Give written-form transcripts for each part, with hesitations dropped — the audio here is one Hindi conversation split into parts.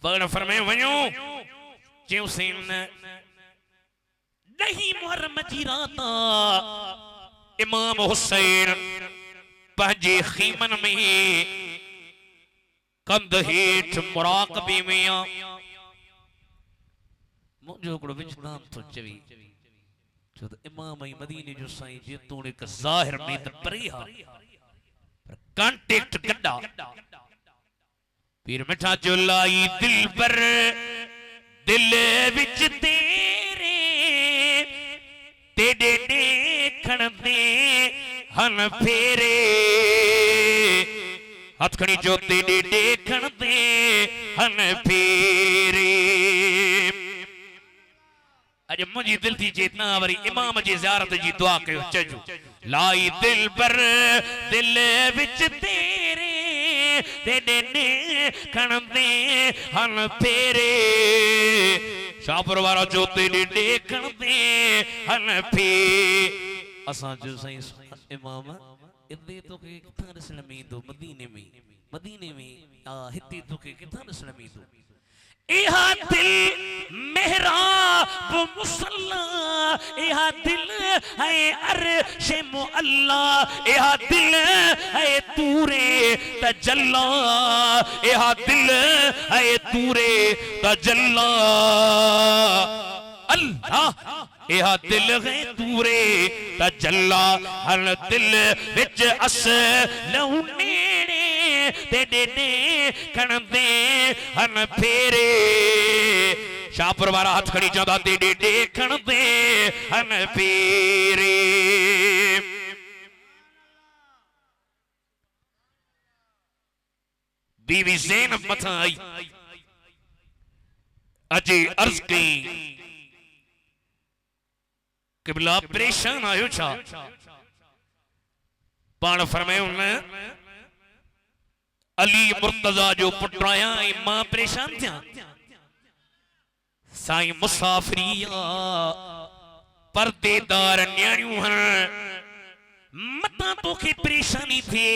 पाण फरमाए वञो चयूंसीं नहीं मुहर्रम जी रात इमाम हुसैन पंहिंजे खीमन में कंध हेठ मुराक़बे में मुझे हिकिड़ो विजदान तो चवी छो त इमाम ऐं मदीने जो साईं जेतोणीक ज़ाहिर में त परे हा पर कॉन्टेक्ट गड्डा पीर मिठा जो लाई दिल पर दिल विच तेरे तेरे देखण दे हन फेरे हथ खड़ी जो तेरे देखण दे हन फेरे अज मुझी दिल थी चेतना वरी इमाम जी ज़ियारत जी दुआ कयो चजो लाई दिल पर दिल विच तेरे तेरे देखण दे हन फेरे शाहपुर वारा जो तेरे देखण दे हन फे असां जो साईं इमाम इते तो के किथां ॾिसण में ईंदो मदीने में आ हिते तो के किथां ॾिसण में ईंदो इहा दिल मेहराब मुसल्ला इहा दिल है अर्श मुअल्ला इहा दिल है तूरे तजल्ला इहा दिल है तूरे तजल्ला अल्लाह इहा दिल है तूरे तजल्ला हर दिल विच अस लहुने तेरे देखण दे हन फेरे शाहपुर वारा हाथ खड़ी जादा तेरे देखण दे हन फेरे बीवी ज़ैनब मथा आई अजे अर्ज कई किबला परेशान आयो छा पाण फरमायो न अली मुर्तजा जो पुटाया मां परेशान थिया साईं मुसाफिरिया पर्देदार न्याणियों हन मता तोखे परेशानी थे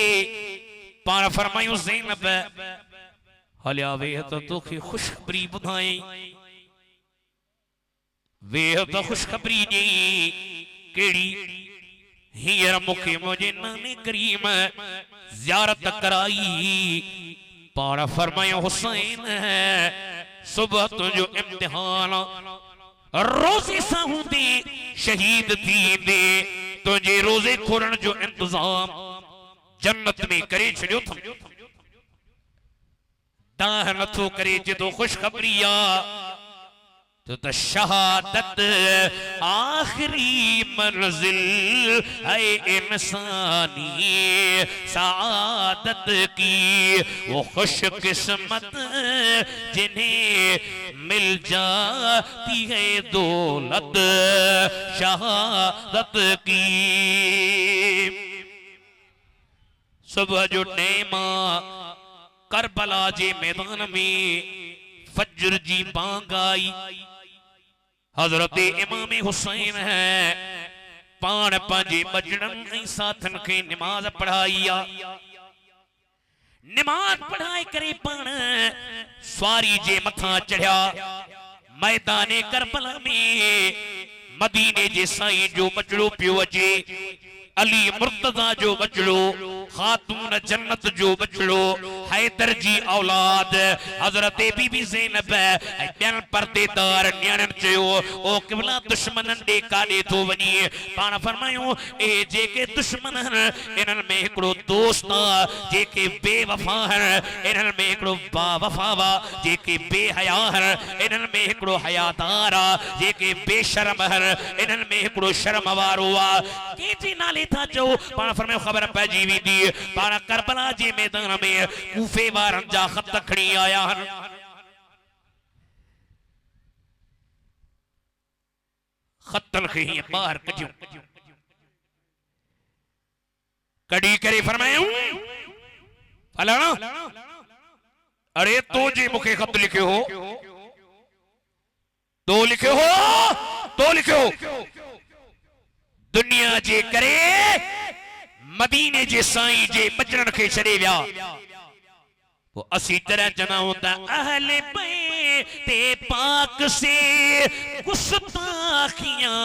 पाण फरमायो ज़ैनब हलिया वे तो तोखे खुशखबरी बुधाई वे तो खुशखबरी दी केड़ी हीयर मुखे मुझे नाने करीम ज़ियारत कराई पाण फरमायो हुसैन सुबह तुझो इम्तिहान रोज़े सां हूंदे शहीद थी दे तुझे रोज़े खोरण जो इंतजाम जन्नत में करे छड़ियो थम दाह नथो करे जो खुशखबरी तो शहादत आखिरी मंजिल है इंसानी सादत की वो खुश किस्मत जिन्हें मिल जाती है दौलत शहादत की सुबह जो टेमा करबला जे मैदान में फज्र जी बांग आई हजरत इमाम हुसैन है पान पंजे बजड़न साथन के नमाज पढ़ाई नमाज पढ़ाई करे पान स्वारी जे मथा चढ़िया मैदाने करबला में मदीने जे साईं जो बचड़ो पियो अचे अली मुर्तजा जो बचड़ो खातून जन्नत जो बचड़ो हैदर जी औलाद हजरत बीबी ज़ैनब ॿियनि पर्देदार न्याणियुनि चयो ओ किबला दुश्मननि ॾे काॾे थो वञी पाण फरमायूं ए जेके दुश्मन आहिनि इन्हनि में हिकिड़ो दोस्त आहे जेके बेवफा आहिनि इन्हनि में हिकिड़ो बावफा आहे जेके बेहया आहिनि इन्हनि में हिकिड़ो हयादार आहे जेके बेशर्म आहिनि इन्हनि में हिकिड़ो शर्म वारो आहे कंहिंजे नाले था चओ पाण फरमायो ख़बर पइजी वेंदी पाण करबला जे मैदान में कूफे वारनि जा ख़त खणी आया आहिनि ख़तनि खे हीअं ॿाहिरि कढियूं कढी करे फरमायूं फलाणा अरे तो जे मूंखे ख़त लिखियो हो तो लिखियो दुनिया जे करे मदीने जे साईं जे बचड़न के छड़े विया वो असी तरह चना होता अहले ते पाक से गुस्ताखियां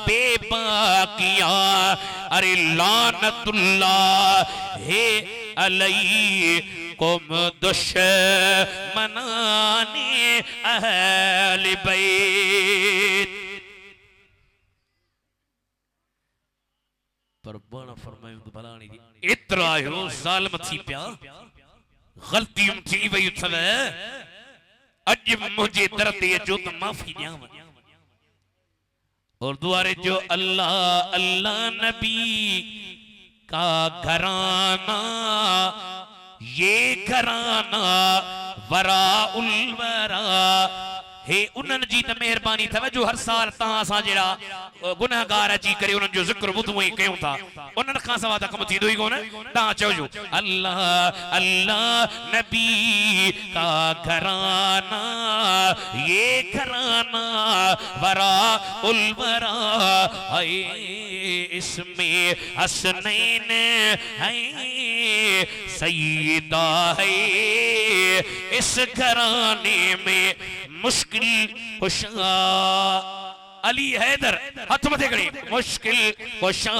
बेबाकियां। अरे लानतुल्लाह है अलैकुम दुश्मनाने अहले बैत। पर बड़ा फरमायो तो भला नहीं इतरा हो जालिम थी पिया गलतियों थी वही थवे अज मुझे दर्द ये जो तो माफी न्याम। और दुआरे जो अल्लाह अल्लाह नबी का घराना ये घराना वरा उलवरा हे उन्हनि जी त मेहरबानी थव जो हर साल तहां सां जहिड़ा गुनहगार अची करे उन्हनि जो ज़िक्र ॿुधूं ऐं कयूं था उन्हनि खां सवाइ त कमु थींदो ई कोन। तव्हां चओ अल्लाह अल्लाह नबी का घराना ये घराना वरा उलवरा है इसमें हसनैन है सईदा है इस घराने में मुश्किल कुशा अली हैदर हाथ मथे करी मुश्किल कुशा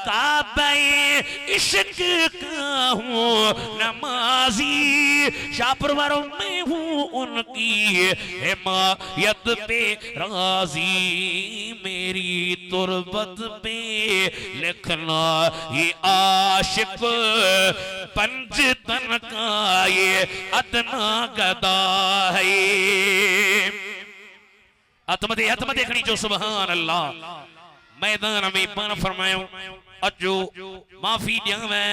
काबे इश्क का हूँ नमाजी शाहपुरवारों में हूँ उनकी हिमायत पे राजी मेरी तुरबत पे लिखना ये आशिक पंजतन का ये अदना गदा है। हतमते खणी जो सुभान अल्लाह मैदान में पान फरमायो अजो माफी ॾियावे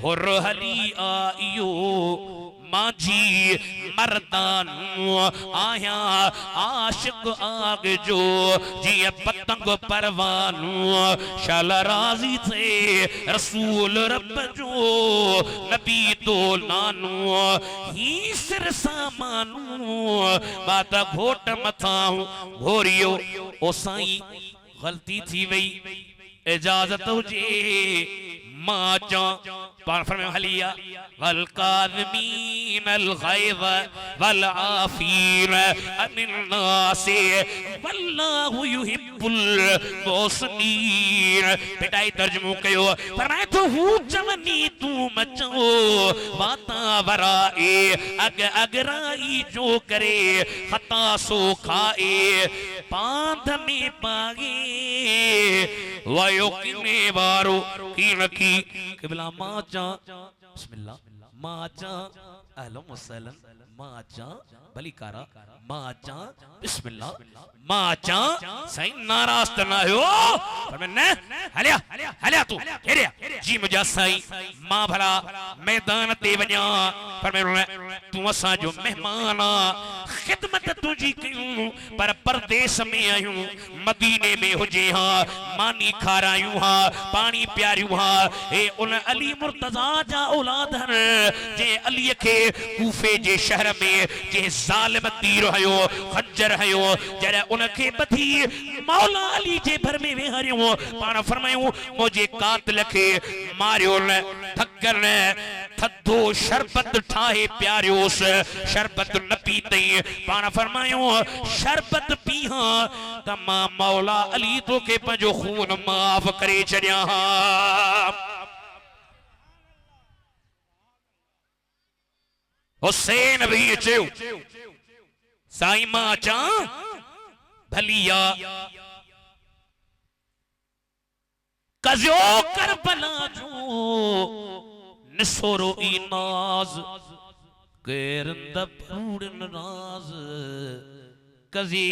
हुर हली आयो माझी मर्दानू आया आशिक आग जो जिया पतंग परवानू शाल राजी थे रसूल रब जो नबी दो नानू ही सिर सामानू बात घोट मथाऊ घोरियो ओ साईं गलती थी वई इजाजत हुजे मां जा फरमायो हलिया वल काज़मीन अल गैज़ वल आफ़ीन अनिन नास वल्लाहु युहिब्बुल मुहसिनीन। बेटाई तर्जुमो कयो फरमाए तो हूं जवनी तू मचो वाता वराए अग अगराई जो करे खता सो खाए पांध में पागे वायो किने वारो कीन की किबला मां बिस्मिल्लाह माचा अहलो वसहलन माचा बलिकारा माचा बिस्मिल्लाह माचा सही नाराज त ना हो पर मैं हलिया हलिया तू हेरिया जी मुजा साईं मां भला मैदान ते वञा पर मैं तू असा जो मेहमान खिदमत तुझी कयूं पर परदेस में आयूं मदीने में हुजे हां मानी खारायूं हां पानी प्यारियूं हां ए उन अली मुर्तजा जा औलाद जे अली के कूफे जे शहर में जे जालिम तीर हयो खंजर हयो जरे उनके बधी मौला अली जे भर में वेहरियो पाण फरमायूं मुझे कातिल के मारियो न थकर न थधो शरबत ठाहे प्यारियोस शरबत न पीतई पाण फरमायूं शरबत पीहा त मां मौला अली तो के पंजो खून माफ करे छड़िया हुसैन भी अचो साईं मां चा भलिया कजो करबला जो निसोरो इनाज केरंद पूर्ण नाज कजी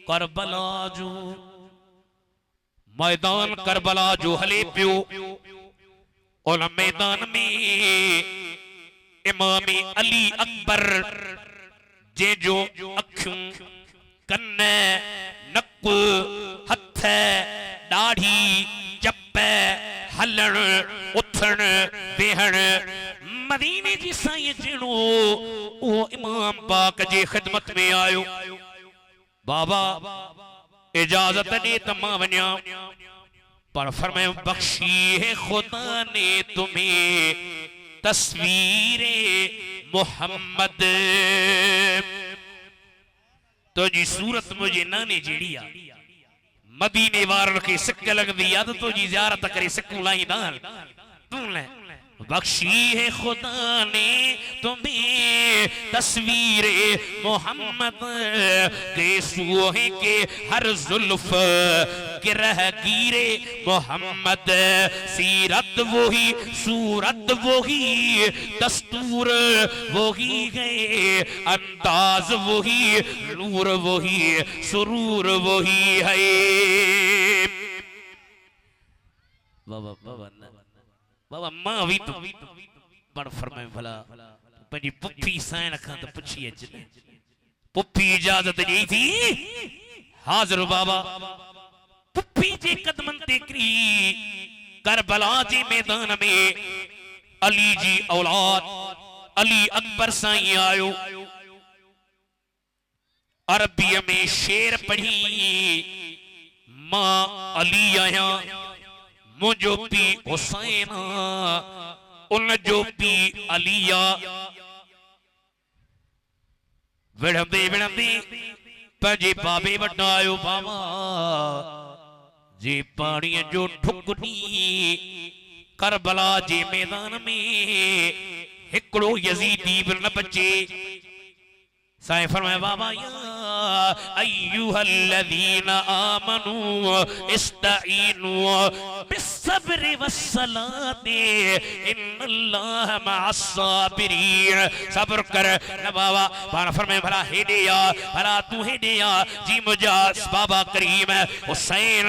करबला जो मैदान करबला जो हले पियो और मैदान में इमाम अली अकबर जे जो अखियों कन्न नक हथ दाढ़ी चप हलण उथण बेहण मदीने जी साईं जिणो ओ इमाम पाक जी खिदमत में आयो बाबा इजाजत दे त मां वञा पर फरमायो बख्शी है खुदा ने तुम्हें तस्वीरे मोहम्मद तो जी सूरत मुझे नाने जेड़ी आ मदीने वारन के सिक लगदी आ तो जी ज़ियारत करे सिक्कू लाई दाल तू ले बख्शी है खुदा ने तुम्हें तस्वीर मोहम्मद के सूहे के हर जुल्फ गिरह गिरे मोहम्मद सीरत वही सूरत वही दस्तूर वही है अंदाज वही नूर वही सुरूर वही है बाबा बाबा बाबा मां भी तो बड़ फरमाए भला पंजी पुप्पी साइन खां तो पुछी अच पुप्पी इजाजत दी थी हाजिर बाबा पुप्पी जे कदमन ते करी करबला जे मैदान में अली जी औलाद अली अकबर साईं आयो अरबी में शेर पढ़ी मां अली आया मुझो पी हुसैन उन जो पी अलिया विड़ंदे विड़ंदे पंजे बाबे वटायो बाबा जे पानी जो ठुकनी करबला जे मैदान में हिकड़ो यजीदी भी न बचे साईं फरमाए बाबा या अय्युहल्लज़ीना आमनू इस्तईनु बिस्सब्रि वस्सलाति इन्नल्लाह मअस्साबिरीन सब्र कर न बाबा बाबा फरमाए भला हेडे या भला तू हेडे या जी मुझा बाबा करीम हुसैन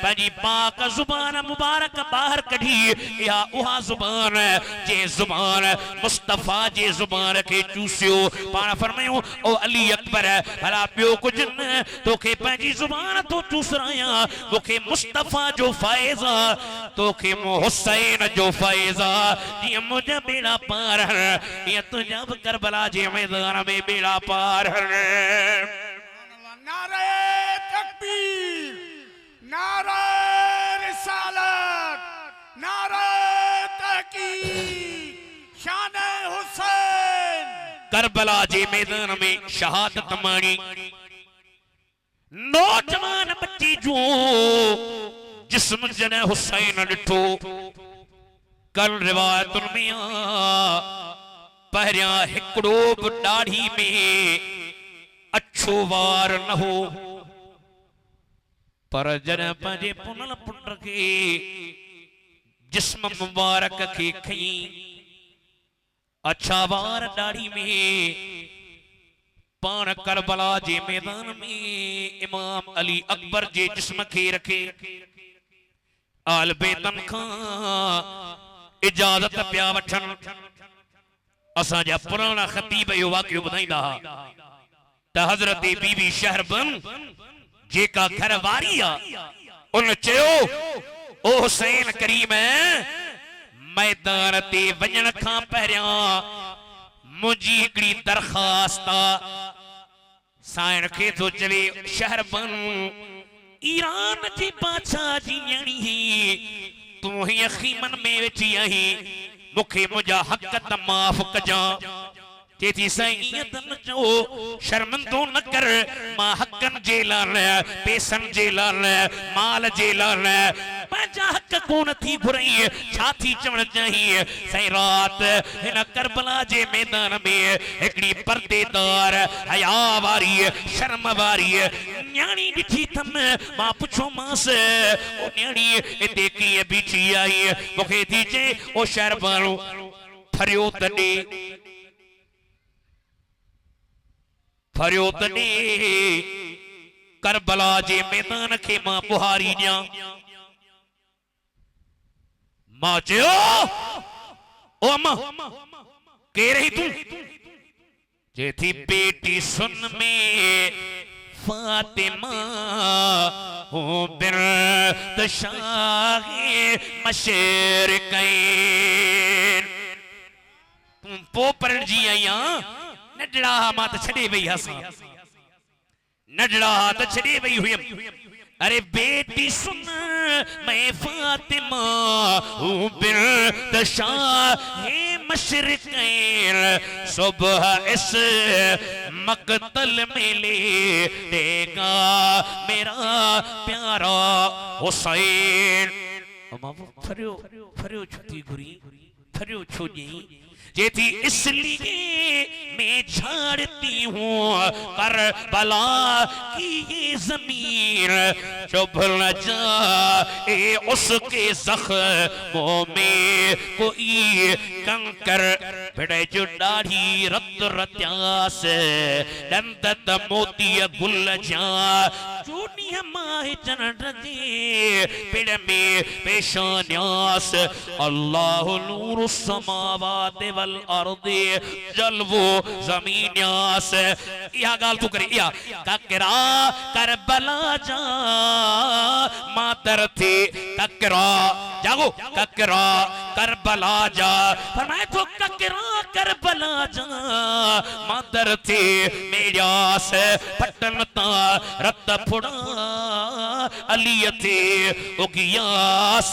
पंजी पाक जुबान मुबारक बाहर कढी या उहा जुबान जे जुबान मुस्तफा जे जुबान के चूसियो पाण फरमायो ओ अली अकबर भला पियो कुछ न तोखे पंजी जुबान तो चूसराया मुखे मुस्तफा जो फायजा तोखे हुसैन जो फायजा ये मुझे बेड़ा पार ये तुझे करबला जे मैदान में बेड़ा पार नारे तकबीर नारे रिसालत नारे तहकीक शान हुसैन करबला जे मैदान में शहादत मानी नौजवान बच्ची जो जिस्म जने हुसैन डिठो कल रिवायत में पहरिया हिकड़ो दाढ़ी में अच्छो वार न हो पर जन पंजे पुनल पुट के जिस्म मुबारक के खई अच्छा वार दाढ़ी में पान करबला जे मैदान में इमाम अली अकबर जे जिस्म के रखे आल बेतन खां इजाजत पिया वठन असा जा पुराना खतीब यो वाक़ियो बुधाईंदा त हजरत बीबी शहरबन जेका घर वारी आ उन चयो ओ हुसैन करीम मैदान ते वञण खां पहिरियां मुंहिंजी हिकड़ी दरखास्त साइण खे तो चवे शहरबन ईरान जी बादशाह जी न्याणी तू ही अखीमन में वेठी आही मुखे मुझा हक त माफ कजा तेथी साईं तन जो शर्मंदो न कर मां हकन जे लाल पैसन जे लाल माल जे लाल पंहिंजा हक कोन थी घुरई छा थी चवण चाहिए साईं रात हिन करबला जे मैदान में हिकड़ी पर्देदार हया वारी शर्म वारी न्याणी ॾिठी थम मां पुछो मांस ओ न्याणी इते कीअं बीठी आई मूंखे थी चए ओ शहरबानो फरियो तॾे फरियो तॾे करबला जे मैदान खे मां बुहारी ॾियां मां चयो ओ अम्मा केर रही तू जे थी बेटी सुन में फातिमा हो बिरत शाहे मशरिकैन तू पोपरण जी आया नडड़ा मां त छड़े वई हसा नडड़ा त छड़े वई हुयम अरे बेटी सुन मैं फातिमा हूँ बिरत शाहे मशरिक़ैन सुबह इस मक़तल में लेटेगा मेरा प्यारा हुसैन। फरियो फरियो छुती गुरी फरियो छोजी जेथी इसलिए मैं झाड़ती हूँ करबला की ये जमीन चुभ न जाए उसके जख्मों में कोई कंकर भिड़े जो दाढ़ी रत रत्यास दंत मोती गुल जा चूनिया माहे चरण दे पिड़ में पेशान्यास अल्लाह नूर समावात वल अर्दे जलवो ज़मीन्यास। या गाल तू करे या ककरा करबला जा मातर थी ककरा जागो ककरा करबला जा फरमाए तो ककरा करबला जा मातर थी मेरियास पटन ता रत फुड़ा अली थे उगियास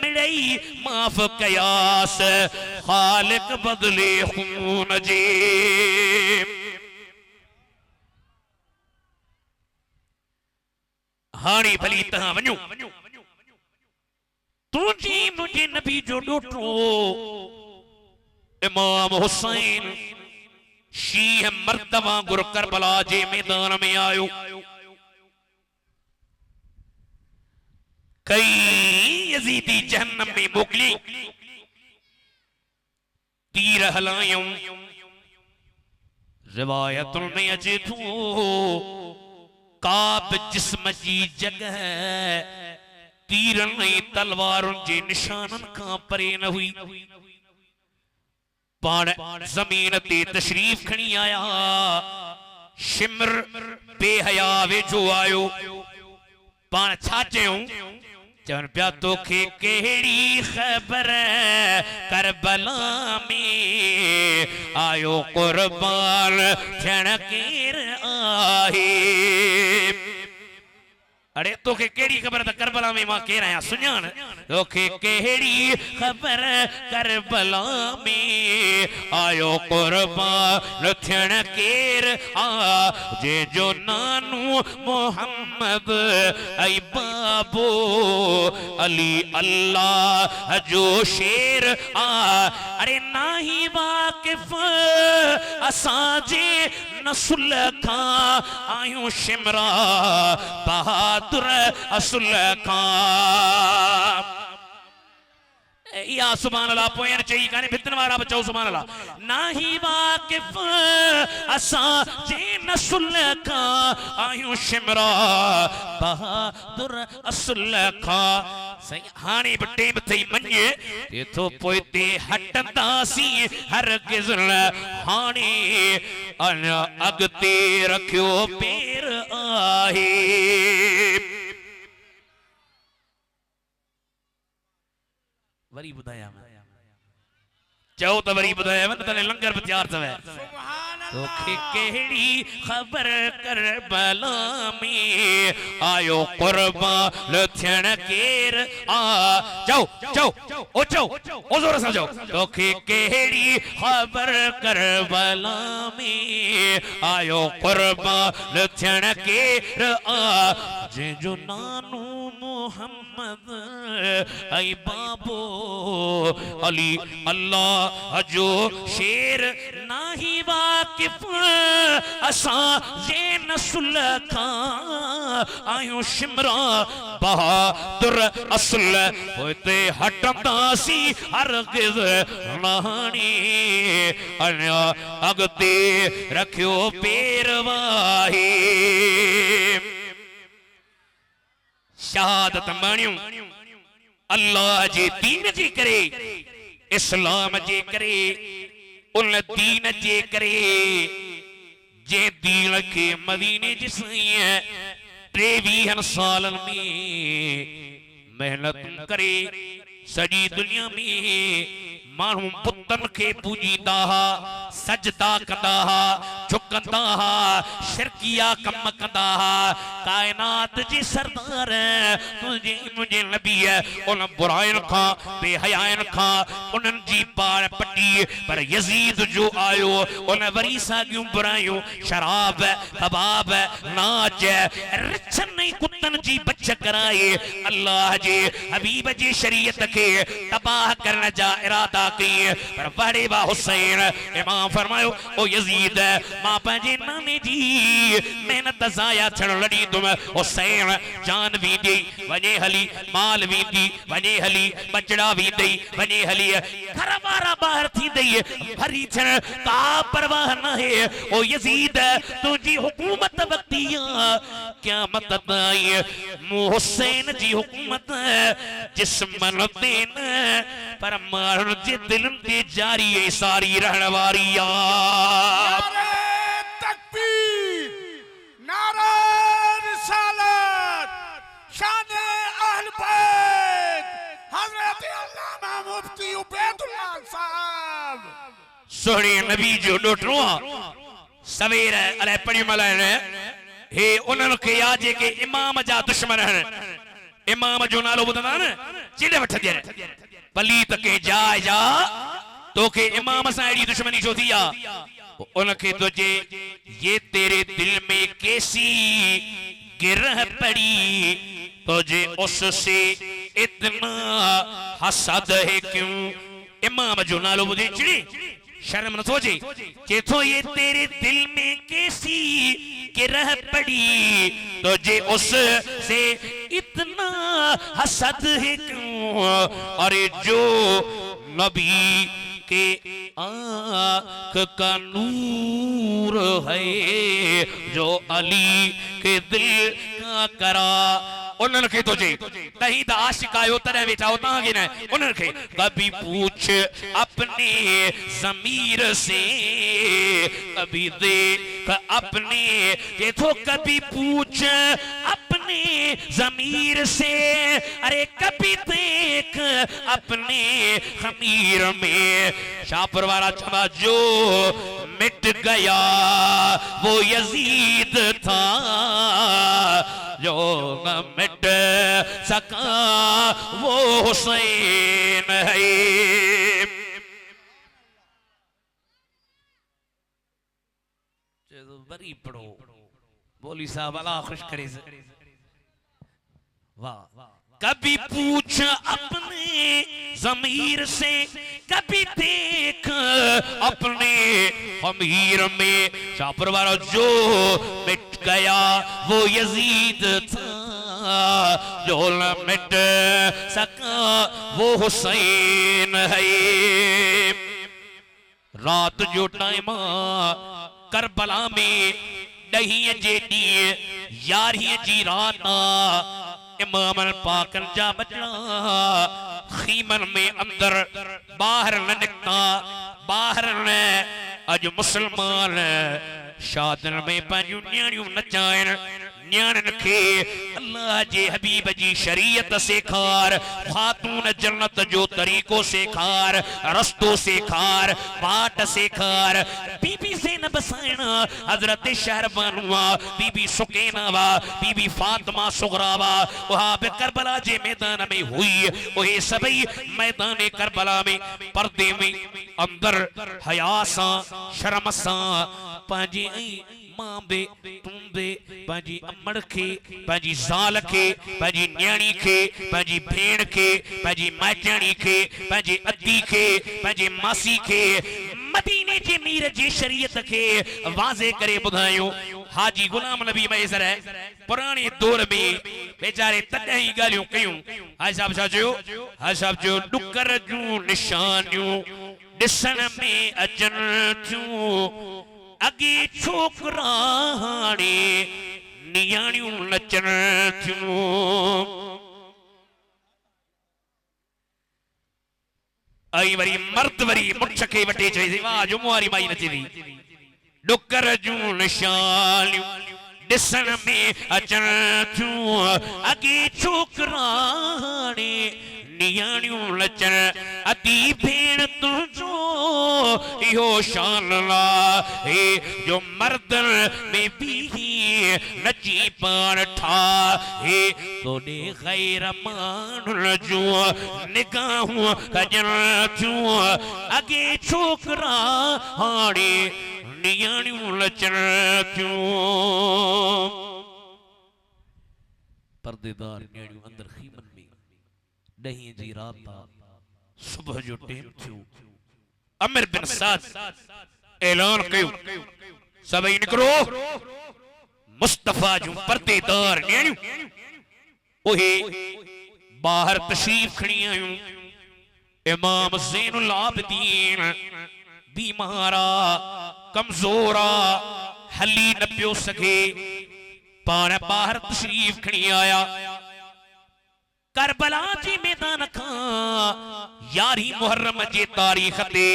मिड़ई माफ कयास खालिक बदले खून जी। हाणी भली तहां वञो तुझी मुझे नबी जो डोटो इमाम हुसैन शीह मर्तबा गुर करबला जे मैदान में आयो। कई यजीदी जहन्नम में मोकली तीर हलायूं रिवायतुन में अचे थो काब जिस्म जी जगह तीरन ऐं तलवारुन जे निशानन खां परे न हुई। पाण ज़मीन ते तशरीफ खणी आया शिमर बेहया वेझो आयो पाण छा चयूं चवन पिया तोखे कहिड़ी ख़बर करबला में आयो कुर्बान थियण केर आहे। अरे तोखे केड़ी खबर त करबला में मां केर आया सुञाण तोखे केड़ी खबर करबला में आयो कुर्बान थियण केर आ जे जो नानू मोहम्मद ऐं बाबो अली अल्लाह जो शेर आ। अरे नाही वाकिफ असांजे नस्ल खां आयूं शिमरा बहादुर असुल खां। या सुभान अल्लाह पोयन चई काने भितन वारा बचाओ सुभान अल्लाह नाही वाकिफ असां जे नस्ल खां आयूं शिमरा बहादुर असुल खां। सही हाणे बि टेम थई मञे एथो पोइ ते हटंदासीं हरगिज़ न हाणे अञा अॻिते रखियो पेर आहे। वरी बुधाया चओ त वरी बुधाया न तने लंगर बि तैयार थवे तोखे केड़ी खबर करबला में आयो कुर्बान थियण केर आ। चओ चओ ओ चओ ओ जोर सां चओ तोखे केड़ी खबर करबला में आयो कुर्बान थियण केर आ जे जो नानू मोहम्मद ऐं बाबो अली अल्लाह जो शेर नाही वाकिफ असां जे नस्ल खां आयूं शिमरा बहादुर असुल पोइते हटंदासीं हरगिज़ न हाणे अञा अॻिते रखियो पेर वाहे। शहादत माणियूं अल्लाह जे दीन जे करे इस्लाम जे करे उन दीन जे करे जे दीन के मदीने जिसने 23 सालन में मेहनत करे सजी दुनिया में मानू पुतन के पूजींदा हा सजदा कंदा हा झुकंदा हा शिरकिया कम कंदा हा कायनात जी सरदार तुझे मुझे नबी है उन बुराइन खां बेहयाइन खां उनन जी पार पटी पर यजीद जो आयो उन वरी सागियूं बुराइयूं शराब कबाब नाच रचन नहीं कुत्तन जी बच कराए अल्लाह जे हबीब जी शरीयत के तबाह करने जा इरादा किए पर बड़े बा हुसैन इमाम फरमायो ओ यजीद मां पंहिंजे नाने जी मेहनत ज़ाया थियण लड़ी तुम हुसैन जान भी दी वने हली माल भी दी वने हली बचड़ा भी दी वने हली घर वारा बाहर थी दई भरी थियण का परवाह न है ओ यजीद तुझी हुकूमत वक्तिया क़यामत ताई मु हुसैन जी हुकूमत जिस्मन देन पर मारन जे दिलन ते जारी है सारी रहण वारी या नारे तकबीर नारा रिसालत शान अहल बैत हजरत अल्लामा मुफ्ती उबैदुल्लाह साहब सोहणे नबी जो डोटरो सवेर अले पड़ी मलाने हे उन्हनि खे या जेके इमाम जा दुश्मन आहिनि इमाम जो नालो ॿुधंदा न चिड़े वठ ॾियनि पलीत के जाए जा तोखे इमाम सां अहिड़ी दुश्मनी छो थी आहे उनखे तुझे ये तेरे दिल में कैसी गिरह पड़ी तुझे उससे इतना हसद है क्यों इमाम जो नालो ॿुधे चिड़ी शर्म न सोचे कि तो ये तेरे दिल में कैसी गिरह पड़ी तुझे उससे इतना हसद है क्यों अरे जो नबी के आँख का नूर है जो अली के दिल का करा उन्हनि खे तुझे तही त आशिक आयो तॾहिं वेठा हो तव्हांखे न उन्हनि खे कभी पूछ अपने ज़मीर से कभी देख अपने ये तो कभी पूछ अपने ज़मीर से अरे कभी देख अपने खमीर में शाहपुर वाला चमा जो मिट गया वो यजीद था जो न मिट सका वो हुसैन है बड़ी पढ़ो बोली साहब अल्लाह खुश करे वाह कभी पूछ अपने ज़मीर से कभी देख अपने खमीर में शाहपुर वाला जो मिट गया वो यजीद था जो न मिट सका वो हुसैन है रात जो टाइम करबला में दही जेडी यारी जी रात इमाम पाकन जा बचना खीमन में अंदर बाहर न निकता बाहर न अज मुसलमान शादन में पंहिंजूं न्याणियूं नचाइन न्याणियुनि खे अल्लाह जे हबीब जी शरीयत सेखार खातून जन्नत जो तरीको सेखार रस्तो सेखार बाट सेखार बीबी से न बसाइना हजरत शहरबानुआ बीबी सुकैना वा बीबी फातिमा सुगरा वा वहां पे करबला जे मैदान में हुई ओहे सभई मैदान करबला में पर्दे में अंदर हया सां शर्म सां पंहिंजी मां बे तुम बे पंहिंजी अमड़ खे पंहिंजी ज़ाल खे पंहिंजी न्याणी खे पंहिंजी भेण खे पंहिंजी माइटाणी खे पंहिंजी अदी खे पंहिंजी मासी खे मदीने जे मीर जी शरीयत के वाज़े करे ॿुधायो हाजी गुलाम नबी मैसर पुराने दौर में बेचारे तॾहिं ई ॻाल्हियूं कयूं हाजी साहब छा चयो हाजी साहब चयो डुकर जूं निशानियूं ॾिसण में अचनि थियूं अगे छोकरा हाणे नियाणियूं नचण थियूं आई वरी मर्द वरी मुठ खे वटे चई वाह जुमो वारी माई नची थी डुकर जूं निशानियूं ॾिसण में अचण थियूं अगे छोकरा हाणे नियाणियूं लचन अदी भेण तुझो इहो शान ला हे जो मर्दन में भी नची पान ठा हे तोने गैर मान जो निगाहूं कजन थियूं अगे छोकरा हाणे नियाणियूं लचन थियूं पर्देदार नियाणियूं अंदर खीमन में ॾहीं जी रात सुबह जो टेम थियो अमीर बिन साद ऐलान कयो सभई निकरो मुस्तफा जो पर्देदार नियाणियूं ओहे बाहर तशरीफ खणी आयूं इमाम ज़ैनुल आबिदीन बीमारा कमजोरा हली न पियो सके पाण बाहर तशरीफ खणी आया करबला जी मैदान खां 11 मुहर्रम जे तारीख ते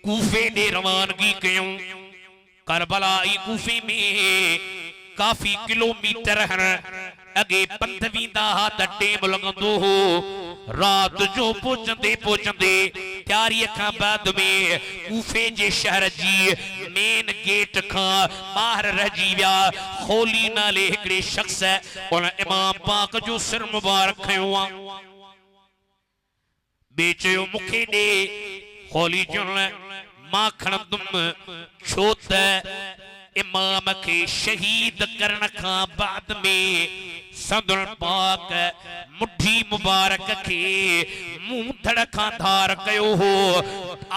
कूफे दे रवानगी कयूं करबला ई कूफे में काफी किलोमीटर हन अगे पंध वींदा त टेम लगंदो हो रात जो पोचंदे त्यारी खां बाद में कूफे जे शहर जी मेन गेट खां बाहर रही विया खोली नाले हिकड़े शख्स उन इमाम पाक जो सिर मुबारक खयो बेचयो मुखे दे खोली जुन मां खणंदुम छो त इमाम के शहीद करण खां बाद में सदुल पाक मुठी मुबारक के मुंह धड़ खां धार कयो हो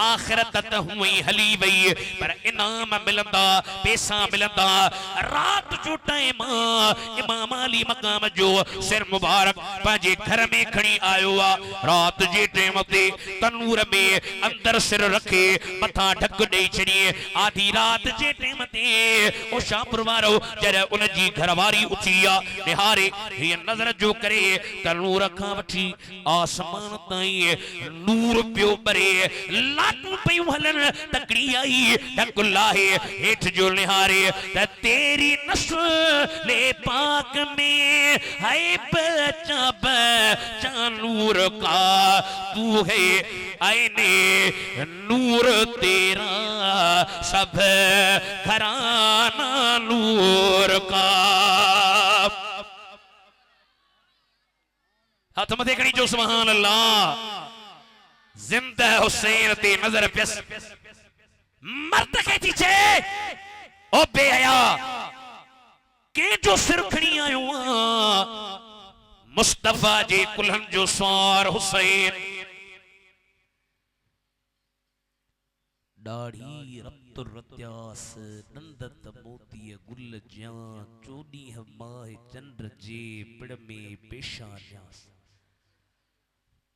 आखिरत त हुई हली वई पर इनाम मिलंदा पैसा मिलंदा रात जो टाइम इमाम अली मकाम जो सिर मुबारक पंहिंजे घर में खणी आयो आ रात जे टाइम ते तनूर में अंदर सिर रखे मथा ढक ॾेई छॾी आधी रात जे टाइम ते ओ शाहपुर वारो जॾहिं उन जी घरवारी उथी आ निहारे हीअ नज़र जो करे तनूर खां वठी आसमान ताईं नूर पियो ॿरे लाटूं पियूं हलन तकड़ी आई ढक लाहे हेठ जो निहारे त तेरी नस्ल पाक में है बचा नूर का तू है आईने नूर तेरा सब घराना नूर का हाथ मथे खणी जो सुभान अल्लाह जिंदा हुसैन ते नजर पियस मर्द के पीछे ओ बेहया के जो सिर खणी आयो मुस्तफा जे कुल्हन जो सवार हुसैन दाढ़ी रब्त रत्यास नंदत मोती गुल ज्या चोदी माह चंद्र जे पिड़ में पेशान्यास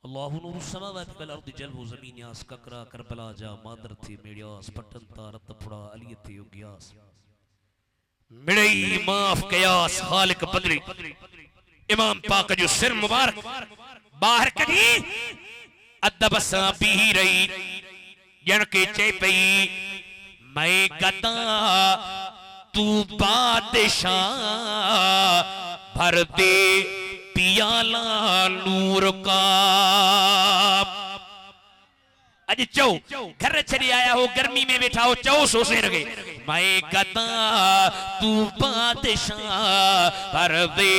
अल्लाहु नूर समावात वल अर्द जलबु ज़मीन यास ककरा करबला जा मादर थी मेड़ियास पटन तारत फुड़ा अली थे उगियास मिड़ई माफ कयास खालिक बदरी इमाम पाक जो सिर मुबारक बाहर कढी अदब सां बीही रही जन के चई पई मैं गदा तू बादशाह भर दे पियाला नूर का अज चौ घर छड़ी आया हो गर्मी में बैठा हो चौ सोसे रखे मैं गदा तू बादशाह भर दे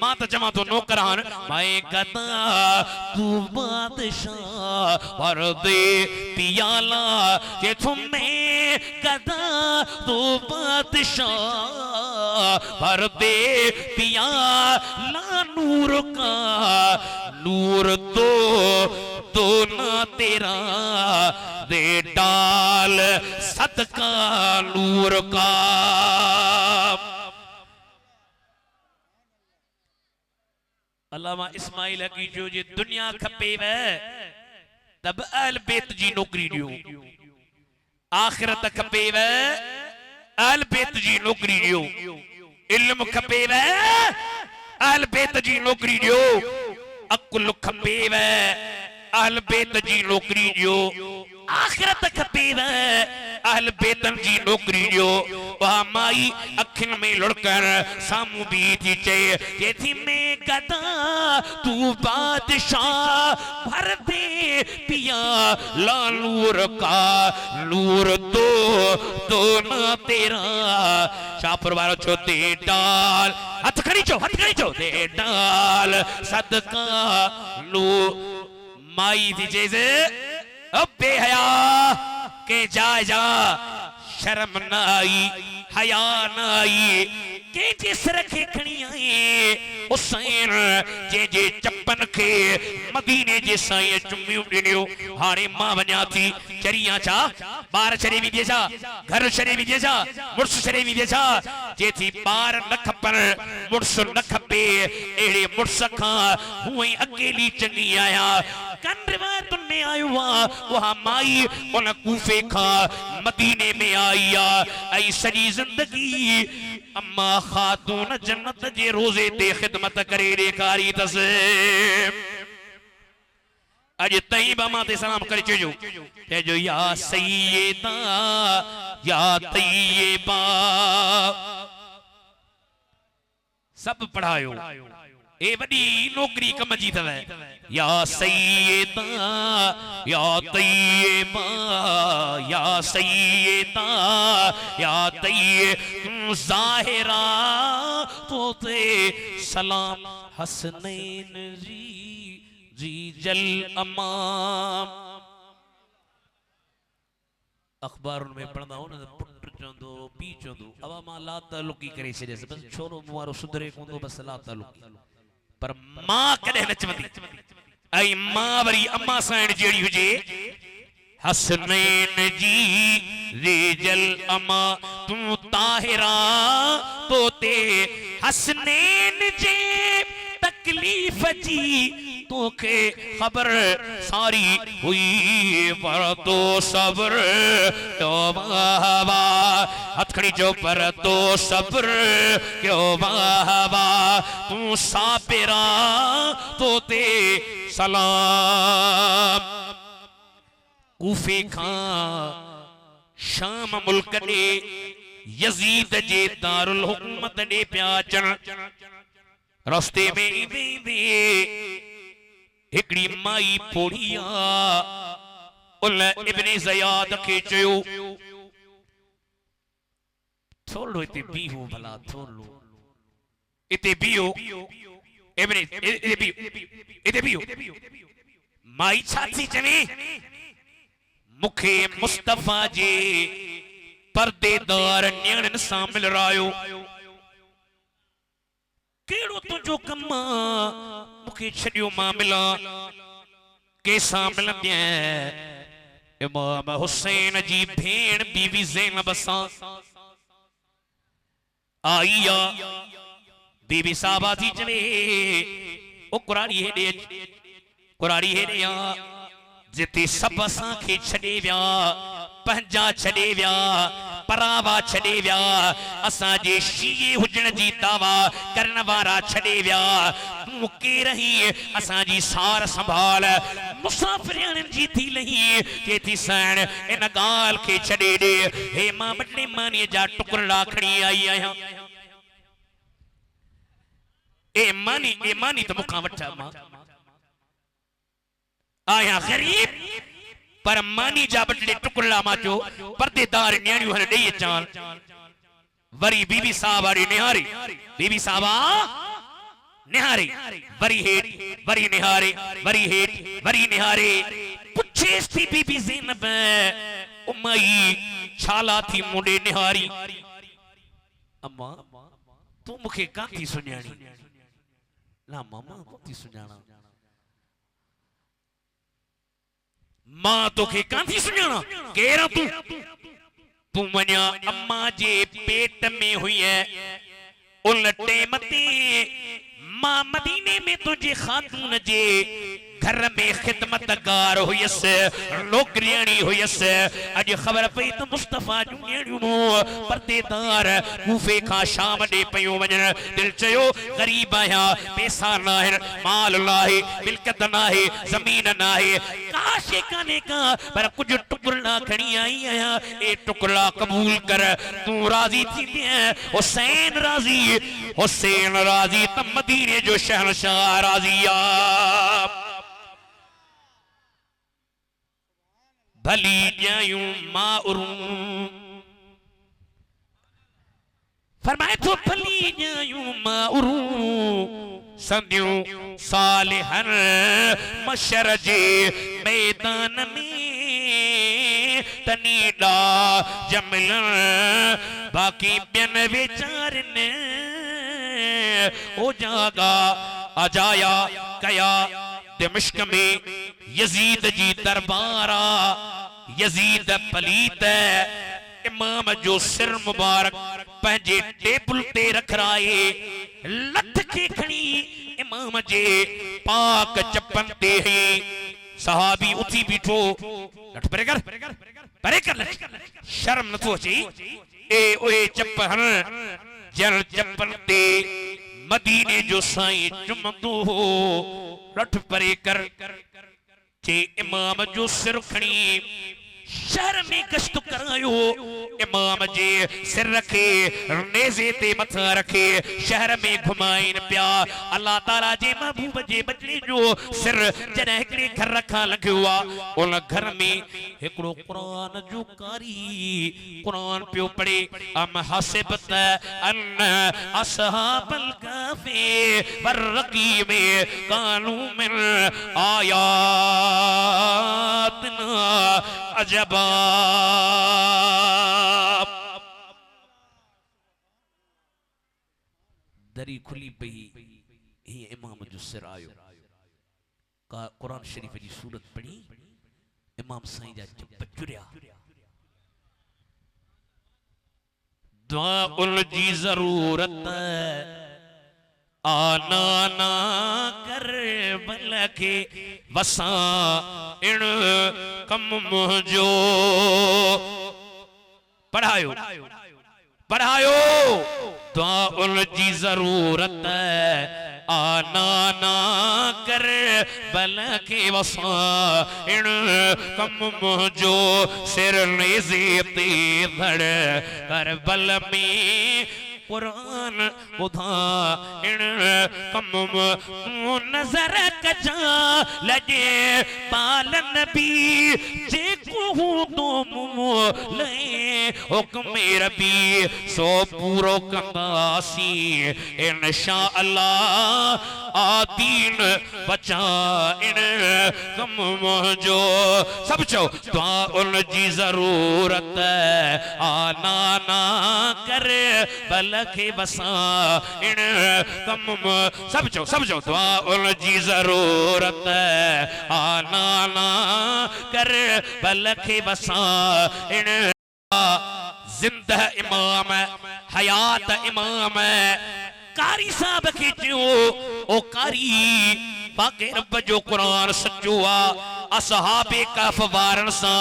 मां तो जमा तो नौकरान मैं गदा तू बादशाह भर दे पियाला के तुम्हें गदा तू बादशाह भर दे पियाला नूर का नूर तो ना तेरा दे डाल सदका नूर का अल्लामा इस्माइल की जो जे दुनिया खपे वे तब अहल बैत जी नौकरी दियो आखिरत खपे वे अहल बैत जी नौकरी दियो इल्म खपे वे अहल बैत जी नौकरी दियो अकुल खपे वे अहल बैत जी नौकरी दियो आखिरत खपे वे अहल बेतन जी नौकरी जो वहा माई अखिन में लुड़कर सामू भी थी चे ये थी मैं गदा तू बादशाह भर दे पिया ला नूर का नूर तो ना तेरा शाहपुर वालों छो दे डाल हाथ खड़ी चो दे डाल सदका लो माई थी जैसे अब बेहया के जा शर्म न आई हया न आई के जिस रखे खणी आई हुसैन जे चप्पन के मदीने जे साईं चुम्मियूं ॾिनियो हाणे मां वञा थी चरिया छा ॿार छॾे वेंदी छा घर छॾे वेंदी छा मुड़ुस छॾे वेंदी छा जे थी ॿार न खपनि मुड़ुस न खपे अहिड़े मुड़ुस खां हूअं ई अकेली चङी आहियां कन रिवायतुनि में आयो आहे उहा माई उन कूफे खां मदीने में आई आहे ऐं सॼी ज़िंदगी अम्मा खातून जन्नत जे रोज़े ते ख़िदमत करे ॾेखारी अथसि अज तई बामा ते सलाम करे चेजो या सैयदा या तैयबा सब पढ़ायो ए वडी नौकरी कम जी तव या सैयदा या तैयबा या सैयदा या तैयब ज़ाहिरा तोते सलाम हसनैन जी जल अमाम अखबार में पढ़ंदा हो न पुट चंदो पी चंदो अवा मां ला तालुकी करे छे बस छोरो मुवारो सुधरे कोंदो बस ला तालुकी पर मां कदे न चवंदी आई मां वरी अम्मा साइण जेड़ी हुजे हसनैन जी रिजल अमा तू ताहिरा तोते हसनैन जे तकलीफ जी तोखे खबर सारी हुई पर तो सब्र क्यों बाबा हथकड़ी जो पर तो सब्र क्यों बाबा तू साबिरा तोते सलाम कूफे खां शाम मुल्क ने यजीद जे दारुल हुकूमत ने पिया अचण रास्ते में ईंदे हिकड़ी माई पोड़िया उन इब्ने ज़याद के चयो थोड़ो इते बीहो भला थोड़ो इते बीहो इते बीहो माई छाती चवे मुखे मुस्तफा जे पर्देदार न्याणन सां मिलरायो केड़ो तुझो कम मुखे छड़ियो मां मिला केसा मिलंदे इमाम हुसैन जी भेण बीवी ज़ैनब सां आईया बीबी साहबा थी चवे ओ कुराड़ी हेडे जिते सब असां खे छड़े विया पंजा छड़े विया परावा छड़े विया असां जे शीए हुजण जी दावा करण वारा छड़े विया तू के रही असां जी सार संभाल मुसाफिरन जी थी लही के थी सण इन गाल के छड़े दे हे मां बटे मानी जा टुकड़ा खणी आई आया ए मानी तो मुखा वठा मां आया गरीब पर मानी जा बटड़े टुकड़ा माचो पर्देदार न्याणियों हन ॾेई अचान वरी बीबी साहब वारी निहारी बीबी साहबा निहारी वरी हेठ वरी निहारे वरी हेठ वरी निहारे पुछेस थी बीबी ज़ैनब उमई छाला थी मुंडे निहारी अम्मा तू मुखे काथी सुञाणी ना मामा कोथी सुञाणा मां तोखे काथी सुञाणा केरा तू वञा अम्मा जे पेट में हुई है उन टेम ते मां मदीने में तुझे खातून जे घर में खिदमतगार हुयस नौकरियाणी हुयस अज खबर पई तो मुस्तफा जूं नेणियूं पर्देदार कूफे खां शाम ॾे पयूं वञण दिल चयो गरीब आहियां पैसा न आहिनि माल न आहे मिल्कत न आहे ज़मीन न आहे का शइ कान्हे का पर कुझु टुकड़ा खणी आई आहियां ए टुकड़ा कबूल कर तूं राज़ी थींदे हुसैन राज़ी त मदीने जो शहंशाह राज़ी आ भली ॼायूं माउरूं फरमाए थो भली ॼायूं माउरूं संदियूं सालिहन मशर जे मैदान में तनीडा जमलन बाक़ी ॿियनि वीचारनि ओ जागा अजाया कया दिमश्क में यजीद जी दरबारा यजीद पलीत इमाम जो सिर मुबारक पंहिंजे टेबल ते रखराए लठ खे खणी इमाम जे पाक चपन ते सहाबी उथी बीठो लठ परे कर शर्म नथो अचे ए ओए चप हण जल चपन ते मदीने जो साईं चुमंदो हो लठ परे कर चे इमाम जो सिर खणी शहर में गश्त करायो इमाम जे सिर रखे नेज़े ते मथा रखे शहर में घुमाइन पिया अल्लाह ताला जे महबूब जे बचड़े जो सिर जॾहिं हिकिड़े घर खां लॻियो आहे उन घर में हिकिड़ो क़ुरान जो कारी क़ुरान पियो पढ़े अम हसिबत अन असहाबल कहफ़े वरक़ीम कानू मिन आयातना अजबा दरी खुली पई ही इमाम जो सिर आयो का कुरान शरीफ जी सूरत पढ़ी इमाम साईं जा चप चुरिया दुआ उन जी जरूरत आना ना कर बल के वसा इण कम मुझो पढ़ायो दुआ उन जी जरूरत आना ना कर बल के वसा इण कम मुझो सिर नेज़े ते धड़ कर बल में कुरान बुधा इन कम नजर कजा लजे पालन भी जे को तो ले हुक्म रबी सो पूरो कंदासी इंशाअल्लाह आदीन बचा इन कम जो सब चो दुआ उन जी जरूरत आना ना कर बल के बसा इन कम सब जो दुआ उन जी जरूरत आना ना कर बल के बसा इन जिंदा इमाम हयात इमाम कारी साहब के जो ओ कारी पाके रब जो कुरान सच्चो आ असहाबे कहफ वारन सा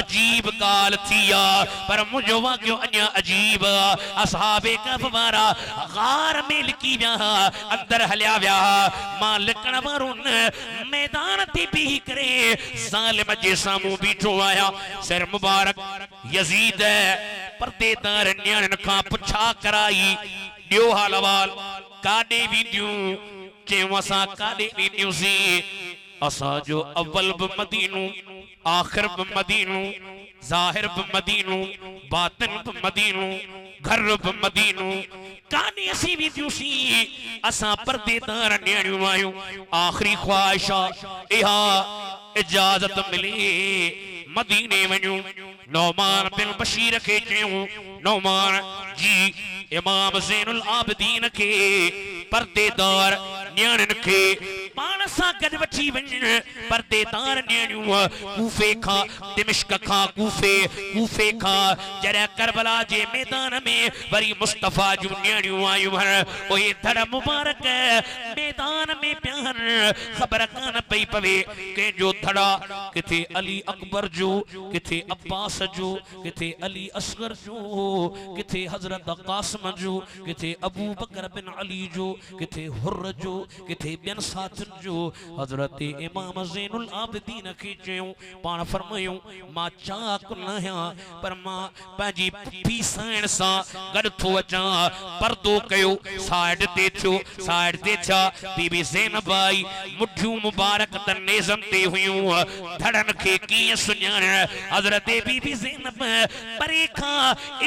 अजीब गाल थिया पर मुझो वाक्यो अन्या अजीब असहाबे कहफ वारा गार में लिकी व्या अंदर हलिया व्या मां लिकण वारुन मैदान ते भी करे जालिम जे सामू बीठो आया सिर मुबारक यजीद पर्देदार न्याणन खां पुछा कराई दियो हालवाल काडे वीडियो चयो असां काडे वीडियो सी असा जो अव्वल ब मदीनो आखिर ब मदीनो जाहिर ब मदीनो बातिन ब मदीनो घर ब मदीनो काने असी वीडियो सी असा पर्देदार न्याणियों आयो आखिरी ख्वाहिशा इहा इजाजत मिले मदीने वञो नौमान बिन बशीर के चयो नौमान जी इमाम ज़ैनुल आबिदीन के पर्देदार न्याणिन के पाण पान सा गड वठी वञ पर्देदार नियणियूं कूफे खां दिमिश्क खां कूफे खां जॾहिं करबला जे मैदान में वरी मुस्तफ़ा जूं नियणियूं आयूं ओए धड़ मुबारक मैदान में प्यार ख़बर कान पई पवे कंहिंजो धड़ा किथे अली अकबर जो किथे अब्बास जो किथे अली असगर जो किथे हजरत कासिम जो किथे अबू बकर बिन अली जो किथे हुर्र जो किथे बिन साथिन जो हजरत इमाम ज़ैनुल आबिदीन खे चयूं पाण फरमायूं मां चाक न आहियां पर मां पंहिंजी फी साइण सां गॾु थो अचां पर्दो कयो साइड ते थियो साइड ते छा बीबी ज़ैनब आई मुठियूं मुबारक त नेज़म ते हुयूं धड़न खे कीअं सुञाण हजरत बीबी ज़ैनब परे खां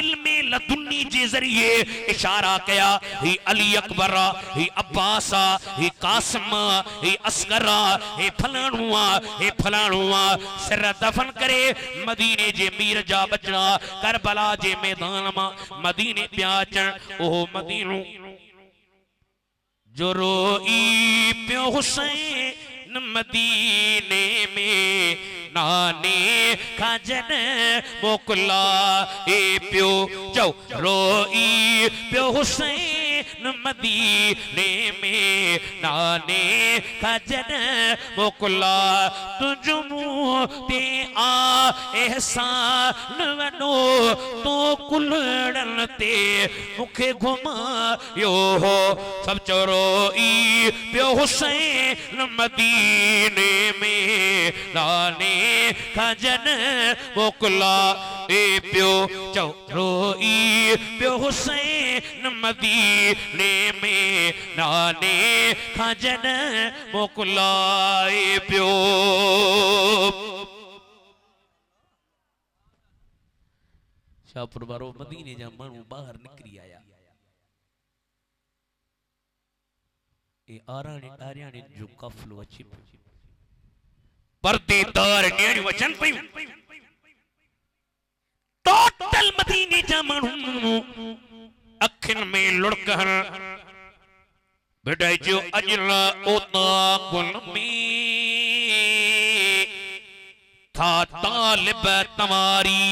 इल्मे लदुन्नी जे ज़रिए इशारा कया ही अली अकबर ही अब्बास ही कासिम ही असगर हे फलाणू सिर दफन करे मदीने जे मीर जा बचड़ा करबला जे मैदान मां मदीने पिया अचण ओहो मदीनो जो रोई पियो हुसैन मदीने में नाने खाजन मोकला ए पियो चौ रोई पियो हुसैन मदीने में नाने खाजन मोकला तुझ मुंह ते आ एहसान वनो तो कुलड़न ते मुखे घुमायो हो सब चोरोई पियो हुसैन मदीने में नाने खाजन मोकला ए पियो चोरोई पियो हुसैन मदीने में नाने खाजन मोकला ए पियो शाहपुर वारो मदीने जा माण्हू बाहर निकरी आया ए आराणे आर्याणे जो काफिलो अची पर्देदार नियणियूं अचनि पयूं टोटल मदीने जा माण्हू अखियुनि में लुड़कण बिठाई जो अजला ओता गुल में था तालिब तमारी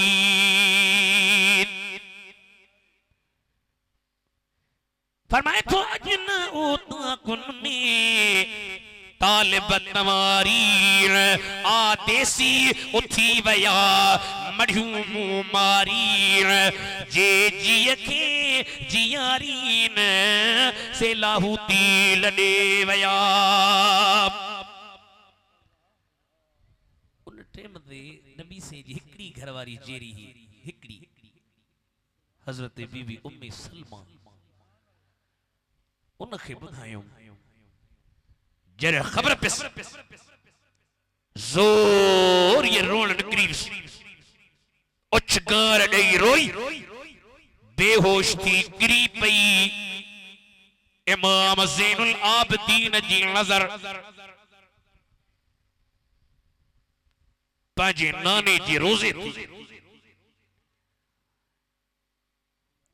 फरमाए तो अजना ओता गुल में तालिब तमारी आदेसी उथी वया मढ़ियूं मुंह मारी जे जिय के जियारीन से लाहूती लड़े वया उन टाइम ते नबी से जी हिकड़ी घरवारी जेरी ही हिकड़ी हजरत बीबी उम्मे सलमा उनखे बुधायो जरे खबर पे जोर ये रोन निकरी उछगार दई रोई बेहोश थी गिरी पई इमाम ज़ैनुल आबिदीन जी नजर पंहिंजे नाने जी रोज़े थी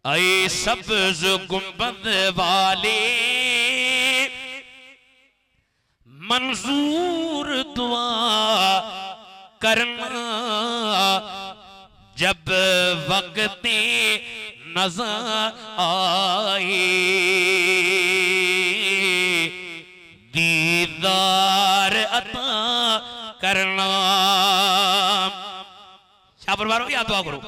आए सब्ज़ गुंबद वाले मंजूर दुआ करना जब वक्त नज़र आए दीदार अता करना शाहपुर वारो या दुआ करो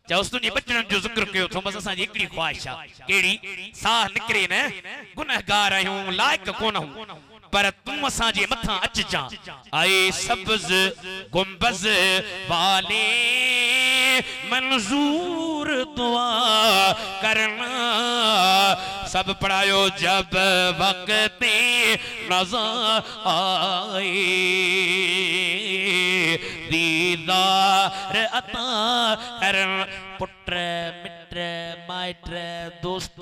चौस तुझे बचन जो जिक्र कयो तो बस असां जी हिकड़ी ख्वाहिश आ केड़ी साह निकरे न गुनहगार आहियूं लायक कोन हूं पर तू असां जे मथा अच जा आए सब्ज़ गुंबज वाले मंजूर दुआ करना सब पढ़ायो जब वक्त नज़र आए दीदार अता करना पुत्र मित्र माइट दोस्त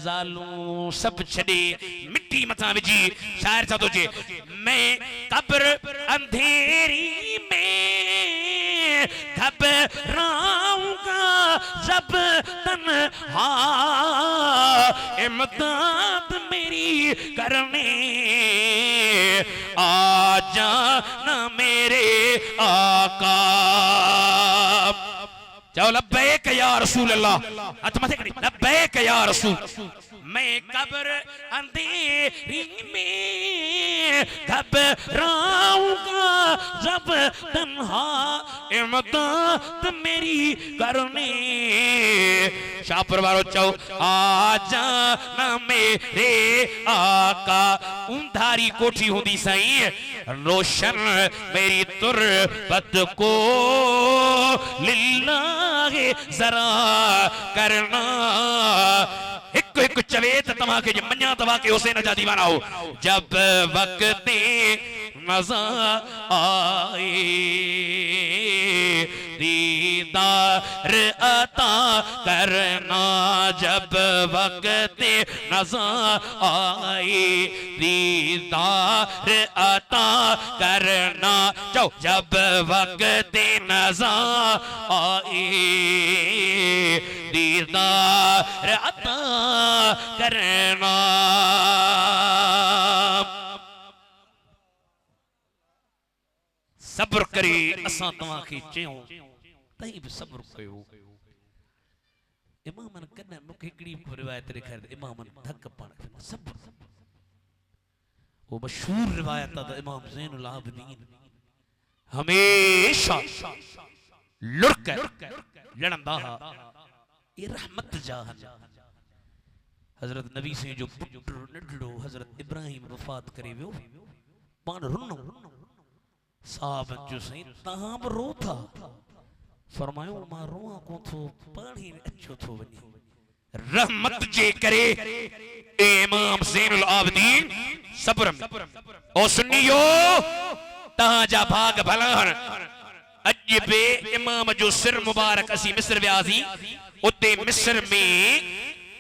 जालू सब छड़े मिट्टी मथा विझी शायर सा तुझे मैं कब्र अंधेरी में घबराऊंगा जब तन्हा इमदाद मेरी करने आ जाना मेरे आका। जाओ लब्बैक या रसूल अल्लाह, हाथ मथे करी, लब्बैक या रसूल। मैं कब्र अंधेरी में घबराऊंगा जब तन्हा इमदाद मेरी करने। शाह परवारो चाओ आ जाना मेरे आका। उंधारी कोठी होंदी सही रोशन मेरी तुरबत को लिल्लाह जरा करना। एक एक चवेत तमा के मन्या तवा के हुसैन जा दीवाना हो। जब वक्त मजा आए दीदार अता करना। जब वक्त नज़ा आए दीदार अता करना। जाओ जब वक्त नज़ा आए दीदार अता करना। सब्र करे असां तव्हां खे चयूं तई भी सब्र कयो। इमामन कने मुखे हिकड़ी रिवायत लिखर इमामन धक पाण सब्र। वो मशहूर रिवायत है इमाम ज़ैनुल आबिदीन हमेशा लुरक लड़ंदा हा। ये रहमत जाहन हजरत नबी से जो पुत्र नडड़ो हजरत इब्राहिम वफात करे वियो पाण रुनो साहब जो सही तहां बि रो था। फरमायो मां रोआ को थो पानी अच्छो थो वनी। रहमत जे करे इमाम ज़ैनुल आबिदीन सब्र ओ सुन्नियो तहां जा भाग भलान। अज बे इमाम जो सिर मुबारक असी मिस्र व्यासी उते मिस्र में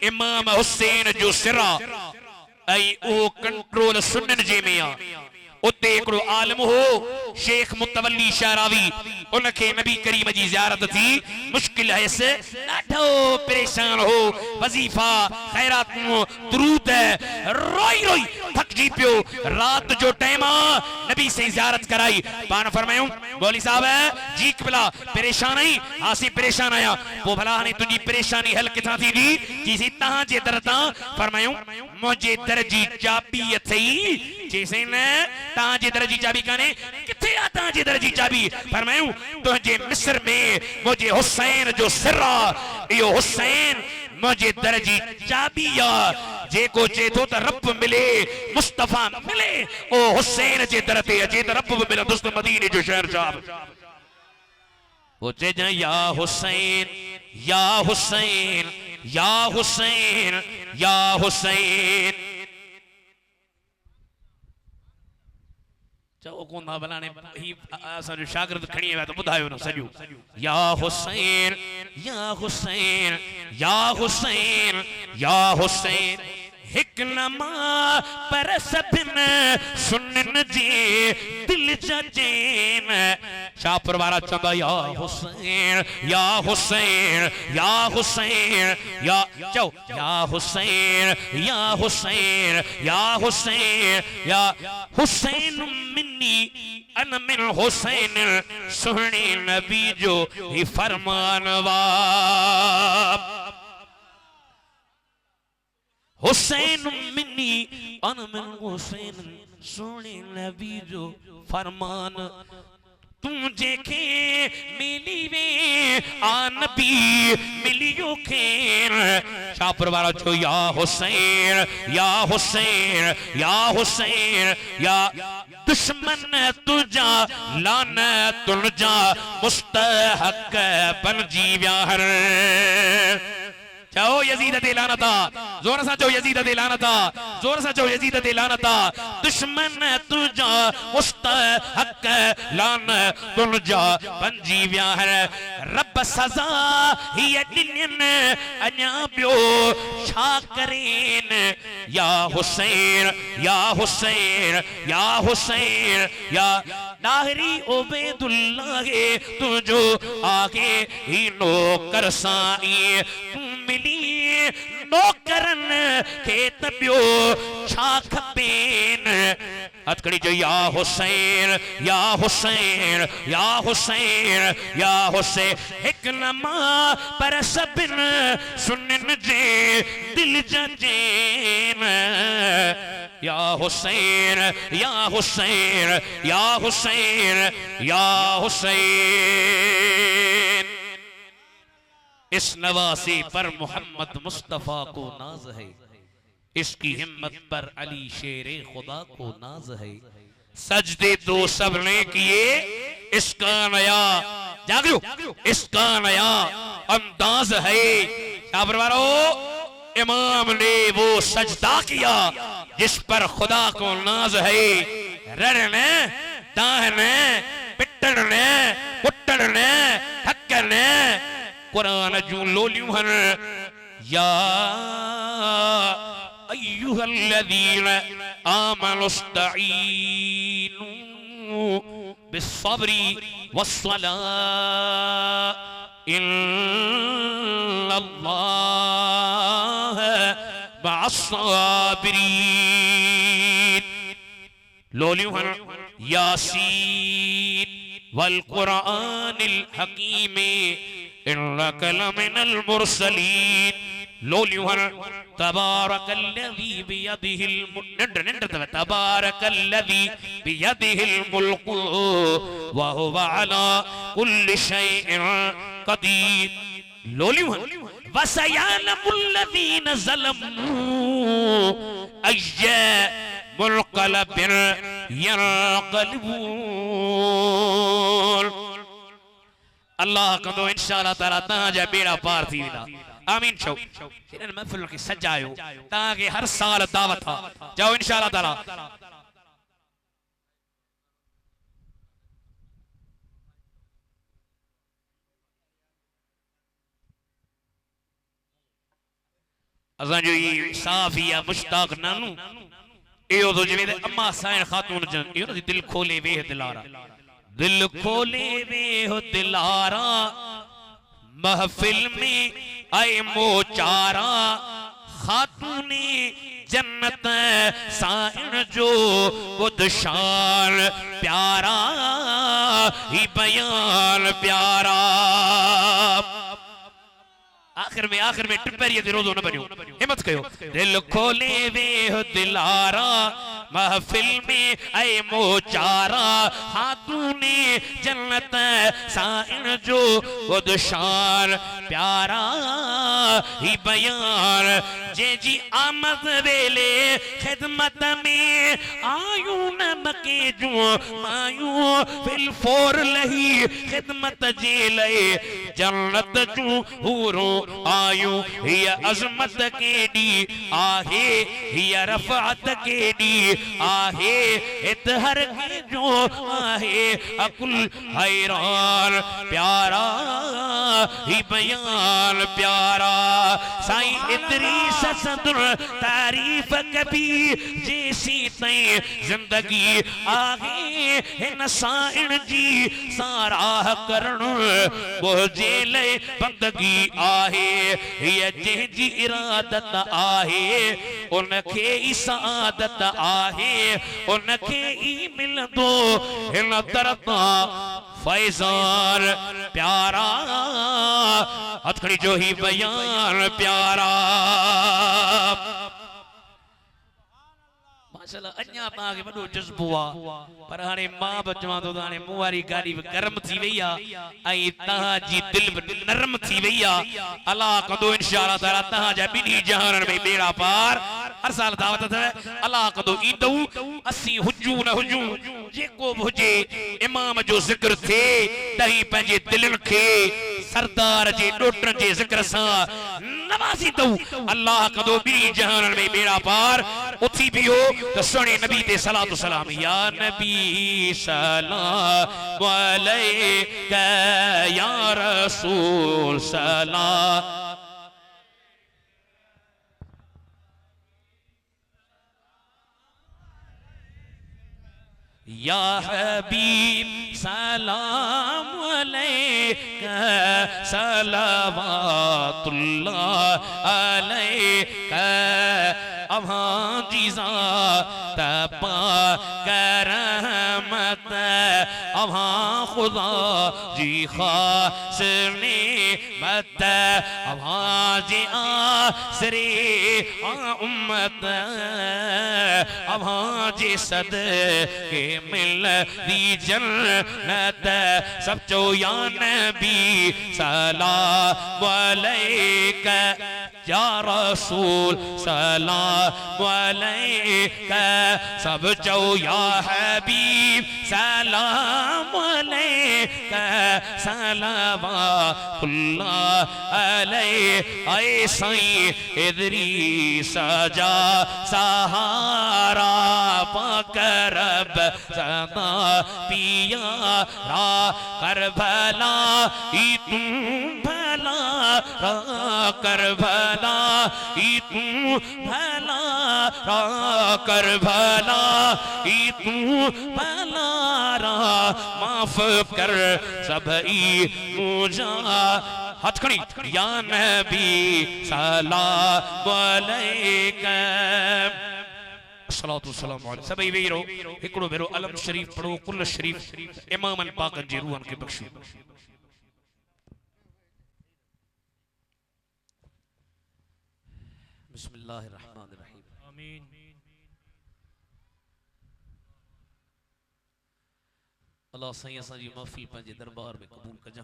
इमाम हुसैन जो सिरा आई ओ कंट्रोल सुनन जे में आ। उते एकड़ो आलम हो शेख मुतवल्ली शरावी उनके नबी करीम जी ज़ियारत थी। मुश्किल है से ॾाढो परेशान हो वजीफा खैरात दुरूद रोई रोई थकजी पियो। रात जो टाइम नबी से ज़ियारत कराई पान फरमायूं मौली साहब जी कबला परेशान आई आसी परेशान आया वो भला हाणे तुझी परेशानी हल किथां थींदी जी तहां जे दर तां। फरमायूं मुझे दर जी चाबी अथई चेसि न तहां जे दर जी चाबी काने किथे आ तहां जे दर जी चाबी। फरमायूं तुझे मिस्र में मुझे हुसैन जो सिरा इहो हुसैन मुझे दर जी चाबी आ। जेको चेतो त रब मिले मुस्तफा मिले ओ हुसैन जे दर ते अचे त रब मिले दोस्त मदीने जो शहर साहब। वो चेजा या हुसैन या हुसैन या हुसैन या हुसैन। चओ कोन था भला ने ही असां जो शागिर्द खणी आया त ॿुधायो न सॼो। या हुसैन या हुसैन या हुसैन या हुसैन हिक नमा पर सभिन सुनन जे दिल जा चैन। शाह परवारा चंदा या हुसैन या हुसैन या हुसैन या चओ या हुसैन या हुसैन या हुसैन या हुसैन मिन्नी अन मिन हुसैन सुहणी नबी जो ही फरमान वा। हुसैन मिन्नी अन मिन हुसैन सुहणी नबी जो फरमान। तुझे के मिली वे आ नबी मिलियो खेन। शाह परवारा छो या हुसैन या हुसैन या हुसैन या दुश्मन तुझा लान तुझा मुस्तहक बन जीव्या हर। चओ यजीद ते लानता, जोर सां चओ यजीद ते लानता, जोर सां चओ यजीद ते लानता। दुश्मन तुझा मुस्तहक लानत तुझा पंजी व्याह रब सजा हीअ ॾिनन अञा ॿियो छा करेन। या हुसैन या हुसैन या हुसैन या दाहरी उबैदुल्लाह तुझो आगे ही नौकर साईं तू मिली नौकरन खे त ॿियो छा खपेन। हथकड़ी जो या हुसैन या हुसैन या हुसैन या हुसैन हिक न मां पर सभिन सुनिन जे दिल जा चैन। या हुसैन या हुसैन या हुसैन या हुसैन। इस नवासे पर मोहम्मद मुस्तफा को नाज है, इसकी हिम्मत पर अली शेरे खुदा को नाज है। सजदे दो सबने किए इसका नया जागो, इसका नया अंदाज है। परवारो इमाम ने वो सजदा किया जिस पर खुदा को नाज है। रड़ने दाहने पिटने कुटने ठक्कने कुरान जूं लोलियूं हन। या अय्युहल्लज़ीन आमनुस्तईनु बिस्सब्री वस्सलाह इन्नल्लाह मअस्साबिरीन। लोलियूं हन यासीन वल कुरानिल हकीम इन्नका लमिनल मुरसलीन। लोलियूं हन तबारकल्लज़ी बियदिहिल मुल्क तबारकल्लज़ी बियदिहिल मुल्क व हुवा अला कुल्लि शैइन क़दीर। लोलियूं हन वसयअलमुल्लज़ीन ज़लमू अय्य मुनक़लबिन यनक़लिबून। अल्लाह कंदो इंशाअल्लाह ताला तव्हांजा बेड़ा पार थी वेंदा। आमीन चओ। हिननि महफ़िल खे सजायो तव्हांखे हर साल दावत आहे, चओ इंशाअल्लाह ताला। असांजो ये साफ़ी आहे मुश्ताक नानू इहो तो जिवें अम्मा साईं ख़ातून जन इहो न दिल खोले वेह दिलारा, दिल खोले वेह दिलारा महफिल में आए मोचारा। खातूने जन्नत साईं जो बुद शान प्यारा ही बयान प्यारा। आखिर में टिपरिये दे रोज़ो न बनियो, हिम्मत कयो। दिल खोले वेह दिलारा महफिल में आए मोचारा। खातूने जन्नत साईं जो खुद शान प्यारा ही बयान। जे जी आमद वेले खिदमत में आयूं न मके जो मायूं फिल फोर लही खिदमत जे लए जन्नत जो हूरो आयूं। हिय अज़मत केडी आहे हिय रफ़अत केडी आहे इतहर के जो आहे अकुल हैरान प्यारा ही बयान प्यारा। साईं इतरी ससदुर तारीफ कभी जैसी तई जिंदगी आहे हिन साईं जी साराह करण मुझे ले बंदगी आहे। हिय जंहिंजी इरादत आहे उनखे ई सआदत आहे, उनखे ई मिलंदो हिन तरता फैज़ान प्यारा। हथकड़ी जो ही बयान प्यारा। माशाअल्लाह अञा तव्हांखे वॾो जज़्बो आहे, पर हाणे मां बि चवां थो त हाणे मूं वारी गाॾी बि गरम थी वई आहे ऐं तव्हांजी दिलि बि नरम थी वई आहे। अलाह कंदो इंशाअल्लाह ताला तव्हांजा ॿिन्ही जहाननि में बेड़ा पार। हर साल दावत अथव, अलाह कंदो ईंदऊं असीं हुजूं न हुजूं जेको बि हुजे इमाम जो ज़िक्र थिए तहीं पंहिंजे दिलनि खे सरदार जे ॾोटनि जे ज़िक्र सां नवाज़ी तू अल्लाह कदो बिनी जहान में बेड़ा पार उथी भी हो तो सोने नबी ते सलातो सलाम या नबी सलाम अलैका या रसूल सलाम या हबीब सलाम अलैका सलवातुल्लाह अलैका अहाँ जीजा तपा करमत अहाँ खुदा जी खास ने मत अहाँ जी आसरे उम्मत अहाँ जी सद के मिल दी जन्नत सब चो या नबी सलाम अलैका या रसूल सलाम अलैका सब चो या हबीब सलाम अलैका सलवातुल्लाह अलैका ऐ साईं इदरीस जा सहारा पाकरब सदा पिया रा कर भला ई तू भला रा कर भला ई तू भला रा कर भला ई तू भला रा माफ कर सब ई मुझा हाथ खड़ी या नबी सलाम अलैका सलातो सलाम अलैहि सभी वीरो हिकड़ो भेरो अलम शरीफ पढ़ो कुल शरीफ इमामन पाकन जी रूहन के बख्शो बिस्मिल्लाहिर रहमानिर रहीम आमीन अल्लाह सही असा जी महफिल पंजे दरबार में कबूल कजा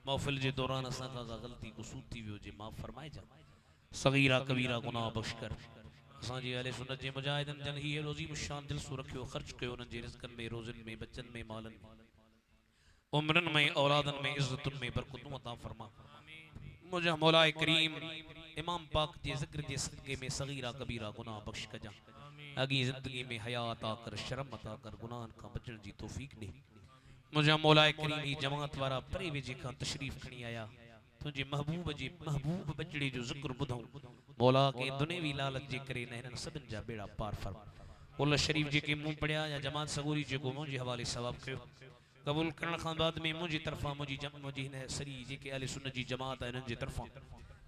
महफिल जे दौरान असा का गलती कसूर थी वियो जे माफ फरमाए जा सगीरा कबीरा गुनाह बख्श कर असा जी अहले सुन्नत जे मुजाहिदन जन ही रोजी मुशान दिल सु रखियो खर्च कयो न जे रिज़्क़न में रोज़न में बच्चन में मालन में उम्रन में औलादन में इज्जतन में बरकतों अता फरमा मुझे मौला करीम इमाम पाक जे जिक्र जे सदके में सगीरा कबीरा गुनाह बख्श कजा अगी जिंदगी में हया अता कर शर्म अता कर गुनाहन का बचण जी तौफीक दे मुझे मौला करीम ही जमात वारा परे वेजे का तशरीफ खणी आया तुझे महबूब बचड़े जो जिक्र बुधऊं मौला के दुनियावी लालच जे करे नहरन सदन जा बेड़ा पार फर उल शरीफ जे के मुंह पड़या या जमात सगोरी जे को मुझे हवाले सवाब कयो कबूल करण खां बाद में मुझी तरफा मुझी ने सरी जे के अहले सुन्नत जी जमात है इनन जे तरफा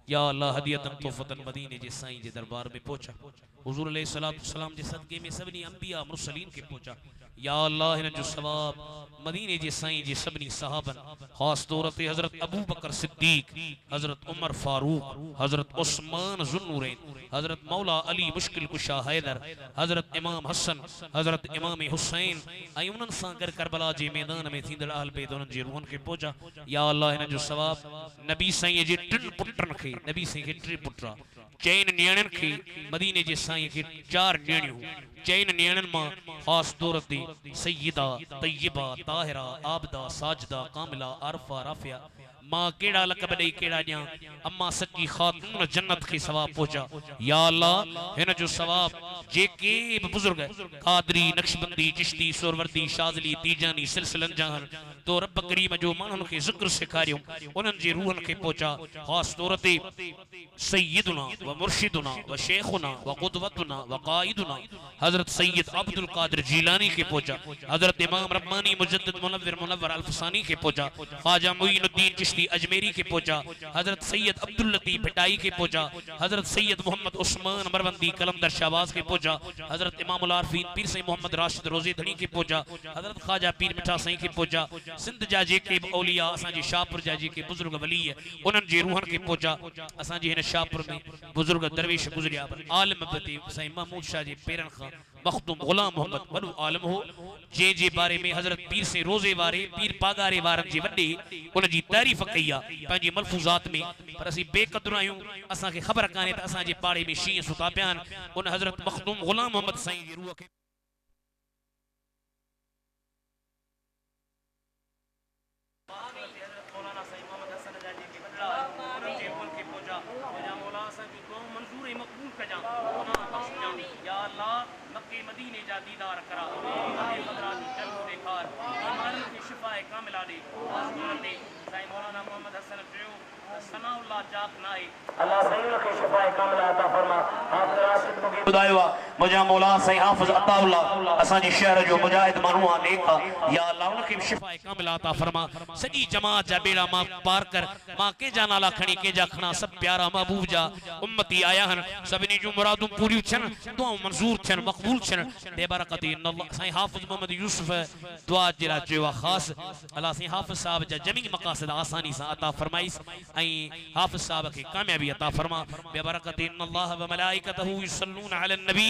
या अल्लाह हदियतन तोहफतन मदीने जे साईं जे दरबार में पहुंचा हुजूर अलैहिस्सलातु वस्सलाम जे सदके में सबनी अंबिया मुरसलीन के पहुंचा या अल्लाह इन जो सवाब मदीने जे साईं जे सबनी सहाबन खास तौर पे हजरत अबू बकर सिद्दीक हजरत उमर फारूक हजरत उस्मान जुन्नूरैन हजरत मौला अली मुश्किल कुशा हैदर हजरत इमाम हसन हजरत इमाम हुसैन आई उनन सा कर करबला जे मैदान में थींदड़ अहल बैत उनन जे रूहन के पहुंचा या अल्लाह इन जो सवाब नबी साईं जे टिन पुत्रन के नबी साईं के टे पुत्रा चैन नियणन के मदीने जे साईं के चार नियणियों चैन नियणन मां खास तौर ते सय्यदा तय्यबा ताहिरा आबदा साजदा कामिला आरफा राफिया मां केड़ा लकब दई केड़ा न्या अम्मा सच्ची खातून जन्नत के सवाब पहुंचा या अल्लाह हिन जो सवाब जेके बुजुर्ग कादरी नक्शबंदी चिश्ती सोरवर्दी शाज़ली तीजानी सिलसिलन जहान तो रब करीम जो मानन के जिक्र सिखारियो उनन जे रूहन के पहुंचा खास तौर ते सय्यदुना व मुर्शिदुना व शेखुना व कुदवतुना व कायदुना हजरत सैयद अब्दुल कादिर जीलानी के पहुंचा हजरत इमाम रब्बानी मुजद्दिद मुनव्विर मुनव्वर अल्फसानी के पहुंचा ख्वाजा मुईनुद्दीन चिश्ती अजमेरी के पहुंचा हजरत सैयद अब्दुल लतीफ भिटाई के पहुंचा हजरत सैयद मोहम्मद उस्मान मरवंदी कलमदर शाहबाज के पहुंचा हजरत इमामुल आरफीन पीर सईं मोहम्मद राशिद रोजे धनी के पहुंचा हजरत ख्वाजा पीर मिठा सईं के पहुंचा सिंध जा जे के औलिया असा जी शाहपुर जा जे के बुजुर्ग वली है उनन जे रूहन के पहुंचा असा जी हिन शाहपुर में बुजुर्ग दरवेश गुजरिया पर आलिम बती सईं महमूद शाह जी पेरन खां मखदूम गुलाम मोहम्मद वडू आलम हो जे बारे में हजरत पीर से रोजे वारे पीर पागारे वारन जी वड्डे उन जी तारीफ कईया पंजी मलफूजात में पर असि बेकदर आयूं असा के खबर काने त असा जे पाड़े में शीं सुता प्यान उन हजरत मखदूम गुलाम मोहम्मद साईं जी रूह के मौलाना साईं मोहम्मद हसन जा जी के बदला उन जे मुल्क के पहुंचा मोहम्मद हसन पियो सनाउल्लाह जाक नाई अल्लाह सही के शिफाए कामिला अता फरमा हाफिज राशिद मुगी बुधायो मुजा मौला सही हाफिज अताउल्लाह असा जी शहर जो मुजाहिद मानू आ नेका या अल्लाह उनके शिफाए कामिला अता फरमा सजी जमात जा बेड़ा मां पार कर मां के जा नाला खणी के जा खणा सब प्यारा महबूब जा उम्मती आया हन सबनी जो मुरादू पूरी छन दुआ मंजूर छन मकबूल छन बेबरकत अल्लाह सही हाफिज मोहम्मद यूसुफ दुआ जरा जो खास अल्लाह सही हाफिज साहब जा जमी मकासद आसानी से अता फरमाइस आई हाफिज साहब के कामयाबी अता फरमा बेबरकत अल्लाह व मलाइकतहु युसल्लूना अलन नबी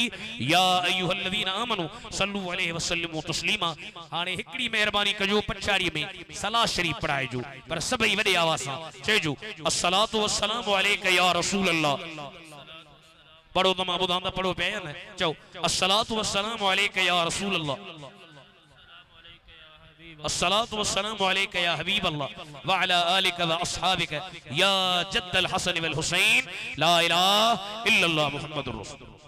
या अय्युहल्लज़ीना आमनू सल्लु अलैहि वसल्लिमु तस्लीमा हाने हिकड़ी मेहरबानी कजो पछाड़ी में सलाह शरीफ पढ़ाए जो पर सभई वडे आवाज से चेजो अस्सलातु वस्सलामु अलैका या रसूल अल्लाह पढ़ो तो मां बुधांदा पढ़ो पे न चो अस्सलातु वस्सलामु अलैका या रसूल अल्लाह अस्सलातु वस्सलामु अलैका या हबीब अल्लाह व अला आलिका व अस्हाबिका या जद्दल हसन वल हुसैन ला इलाहा इल्लल्लाह मुहम्मदुर रसूलुल्लाह